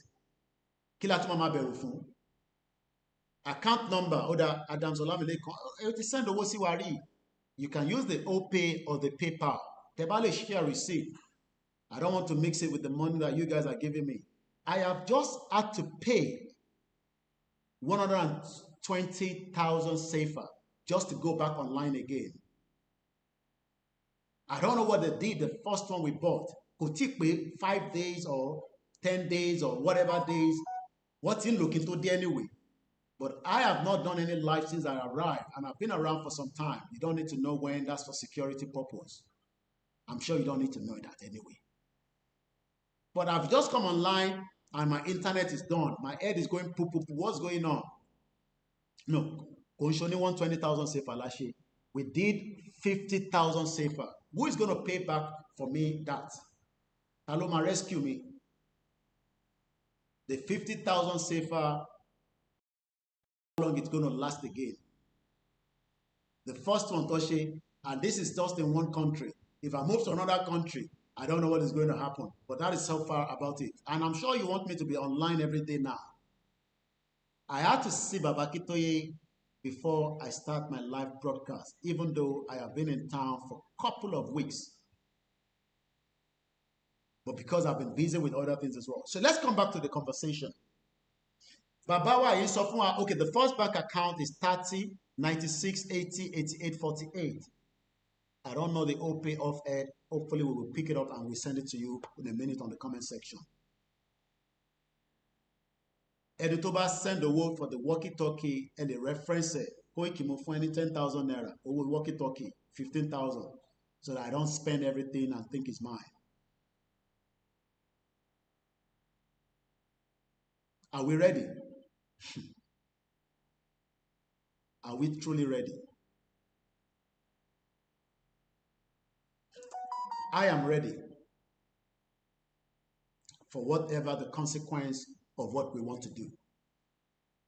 account number, Oda Adam Zolamile, send the Wosiwari. You can use the Opay or the PayPal. Tebale share receipt. I don't want to mix it with the money that you guys are giving me. I have just had to pay 120,000 safer just to go back online again. I don't know what they did the first one we bought. Could take 5 days or 10 days or whatever days. What's in looking to do anyway? But I have not done any live since I arrived, and I've been around for some time. You don't need to know when. That's for security purpose. I'm sure you don't need to know that anyway. But I've just come online and my internet is done. My head is going poo. What's going on? No, only 120,000 safer last year. We did 50,000 safer. Who is going to pay back for me that? Paloma, rescue me. The 50,000 safer, how long it's going to last again? The first one, Toshe, and this is just in one country. If I move to another country, I don't know what is going to happen, but that is so far about it. And I'm sure you want me to be online every day now. I had to see Baba Kitoye before I start my live broadcast, even though I have been in town for a couple of weeks. But because I've been busy with other things as well. So let's come back to the conversation. Babawa is okay, the first bank account is 30 96 80 88 48. I don't know the Opay off air. Hopefully we will pick it up and we'll send it to you in a minute on the comment section. Editoba send the word for the walkie-talkie and the reference Koiki mo fún ẹni 10,000 naira. Owó walkie-talkie 15,000. So that I don't spend everything and think it's mine. Are we ready? Are we truly ready? I am ready for whatever the consequence of what we want to do.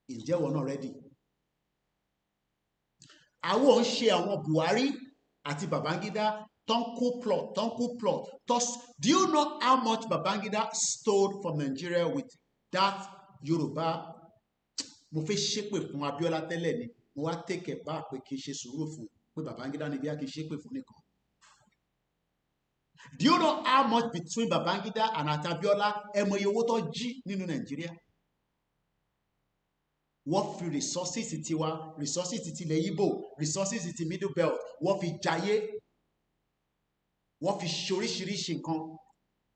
Is there one already? I won't share àwọn Buhari àti Babangida Tonku plot. Do you know how much Babangida stole from Nigeria with that Yoruba? Mo fẹ́ ṣépè fún Abiola tẹ́lẹ̀ ni. Mo wá take it back pé kì í ṣe sùúrù fún pé Babangida ni bí a kì í ṣépè fún nìkan. Do you know how much between Babangida and Atabiola emoye owó tó jí nínú Nàìjíríà? Wọ́n fi resources tiwa, resources tilẹ̀ Igbo, resources ti Middle Belt, wọ́n fi jayé, wọ́n fi ṣoríṣiríṣi nǹkan,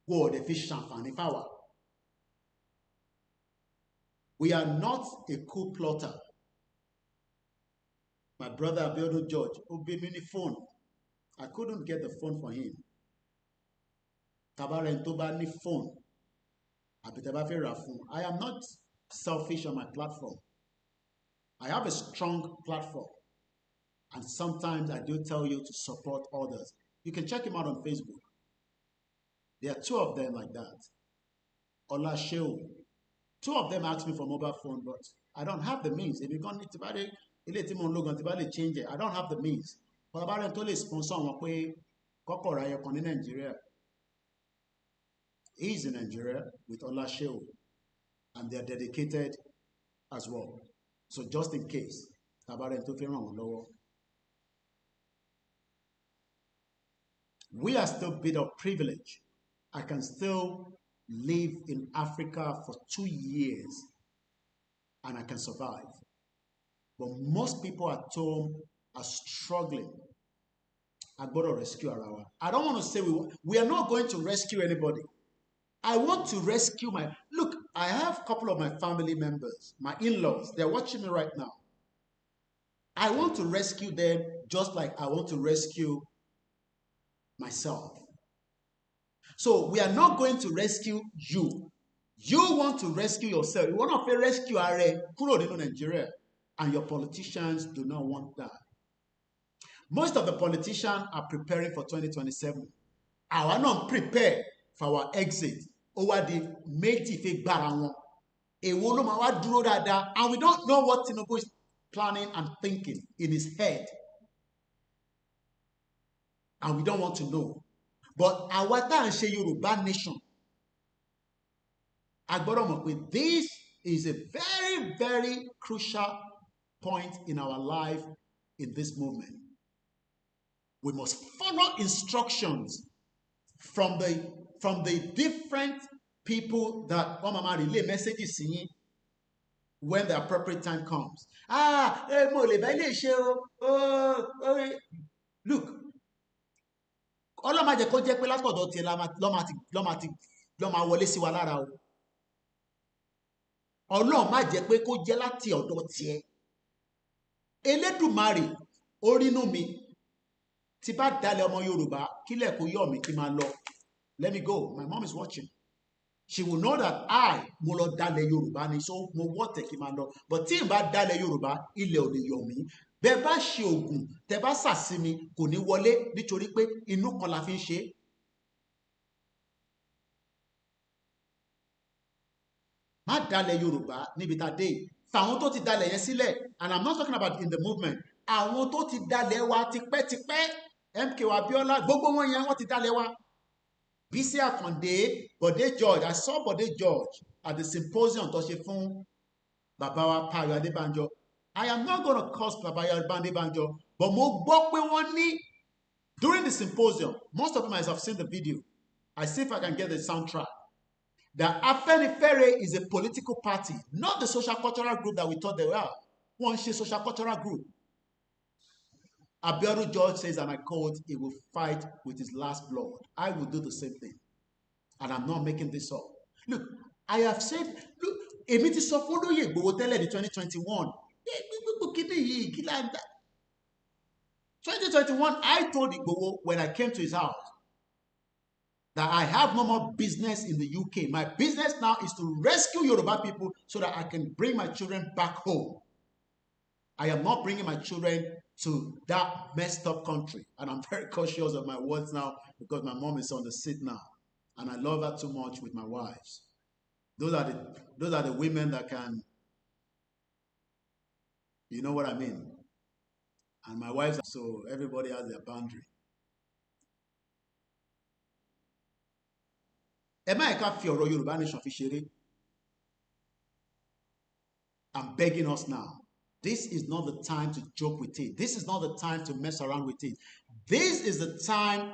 wọ́n ò dẹ̀ fi ṣàǹfààní fáwa. We are not a coup plotter. My brother Abiodun George, ó gbé mi ní phone. I couldn't get the phone for him. Tabarẹ̀ tó bá ní phone, àbí tẹ́ bá fẹ́ rà fún. I am not selfish on my platform. I have a strong platform. And sometimes I do tell you to support others. You can check him out on Facebook. There are two of them like that. Olasheu. Two of them asked me for mobile phone, but I don't have the means. If you can't change it, I don't have the means. But about them to sponsor one in Nigeria. He's in Nigeria with Olasheu, and they're dedicated as well. So just in case, we are still a bit of privilege. I can still live in Africa for 2 years and I can survive. But most people at home are struggling. I got to rescue our. I don't want to say we are not going to rescue anybody. I want to rescue my. Look, I have a couple of my family members, my in-laws. They're watching me right now. I want to rescue them just like I want to rescue myself. So we are not going to rescue you. You want to rescue yourself. You want to rescue Nigeria, and your politicians do not want that. Most of the politicians are preparing for 2027. I are not prepared for our exit over the méjì baranwon. And we don't know what Tinubu is planning and thinking in his head. And we don't want to know. But our Yoruba nation, this is a very, very crucial point in our life in this moment. We must follow instructions from the different people that relay messages when the appropriate time comes. Look, ọlọ́mà jẹ́ kó jẹ́ pé látọ̀dọ̀ tiẹ̀ lọ́mà wọlé sí wa lára o. Ọlọ́run má jẹ́ pé kó jẹ́ láti ọ̀dọ̀ tiẹ̀. Elédùmarè orínú mi tí bá dalẹ̀ ọmọ Yorùbá kílẹ̀ kó yọ̀ mí kí máa lọ. Let me go. My mom is watching. She will know that mo lọ dalẹ̀ Yorùbá ni, so mo wọ́tẹ̀ kí máa lọ. But tí n bá dalẹ̀ Yorùbá ilẹ̀ ò lè yọ̀ mí. Bẹ́ẹ̀ bá ṣe ògùn tẹ́ bá sàsími kò ní wọlé nítorí pé inú kan la fi ń ṣe. Má dalẹ̀ Yorùbá níbi tá a dé. Fàwọn tó ti dalẹ̀ yẹn sílẹ̀, and I'm not talking about in the movement. Àwọn tó ti dalẹ̀ wa tipẹ́tipẹ́, MKO Abiola, gbogbo wọn yẹn wọ́n ti dalẹ̀ wa. Bísí Àkàndé, Bọ̀dé George, I saw Bọ̀dé George at the symposium tó ṣe fún bàbá wa Payọ̀ Adébánjọ. I am not going to curse Payọ̀ Adébánjọ, but mo gbọ́ pé wọ́n ní during the symposium, most of you might have seen the video. I see if I can get the soundtrack. That Afenifere is a political party, not the social cultural group that we thought they were. One social cultural group. Abiodun George says, and I quote, he will fight with his last blood. I will do the same thing. And I'm not making this up. Look, I have said, look, èmi ti sọ fún Olóyè Ìgbòho tẹ́lẹ̀ ní 2021. 2021, I told Igboho when I came to his house that I have no more business in the UK. My business now is to rescue Yoruba people so that I can bring my children back home. I am not bringing my children to that messed up country. And I'm very cautious of my words now because my mom is on the seat now. And I love her too much with my wives. Those are the women that can, you know what I mean? And my wives, so everybody has their boundary. I'm begging us now. This is not the time to joke with it. This is not the time to mess around with it. This is the time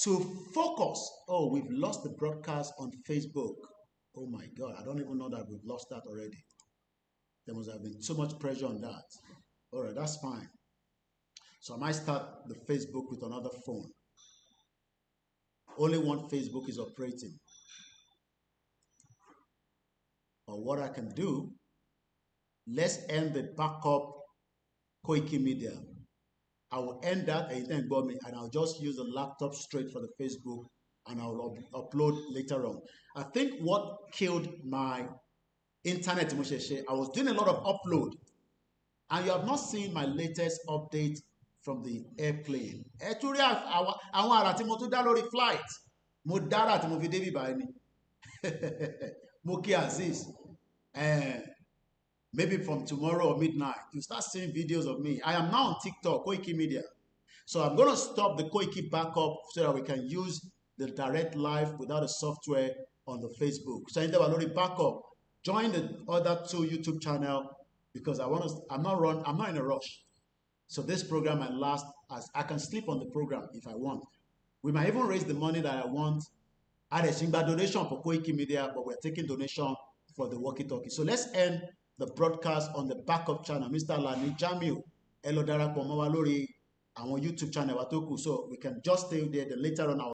to focus. Oh, we've lost the broadcast on Facebook. Oh my God, I don't even know that we've lost that already. There must have been so much pressure on that. All right, that's fine. So I might start the Facebook with another phone. Only one Facebook is operating. Or what I can do, let's end the backup Koikimedia. I will end that and then go me, and I'll just use the laptop straight for the Facebook, and I'll upload later on. I think what killed my internet, I was doing a lot of upload, and you have not seen my latest update from the airplane. Ẹ tún rí àwọn àrà tí mo tún dá lórí flight. Mo dára tí mo fi débí báyìí ni. Mo kí Aziz. Maybe from tomorrow or midnight, you start seeing videos of me. I am now on TikTok, Koikimedia. So I'm going to stop the Koiki backup so that we can use the direct live without a software on the Facebook. So in the backup, join the other 2 YouTube channels because I'm not in a rush. So this program might last as I can sleep on the program if I want. We might even raise the money that I want. Add a single donation for Koikimedia, but we're taking donation for the walkie-talkie. So let's end the broadcast on the backup channel. Mr. Lani Jamiu, Elodara Pomowa lórí àwọn YouTube channel wa tó kù. So we can just stay there. Then later on,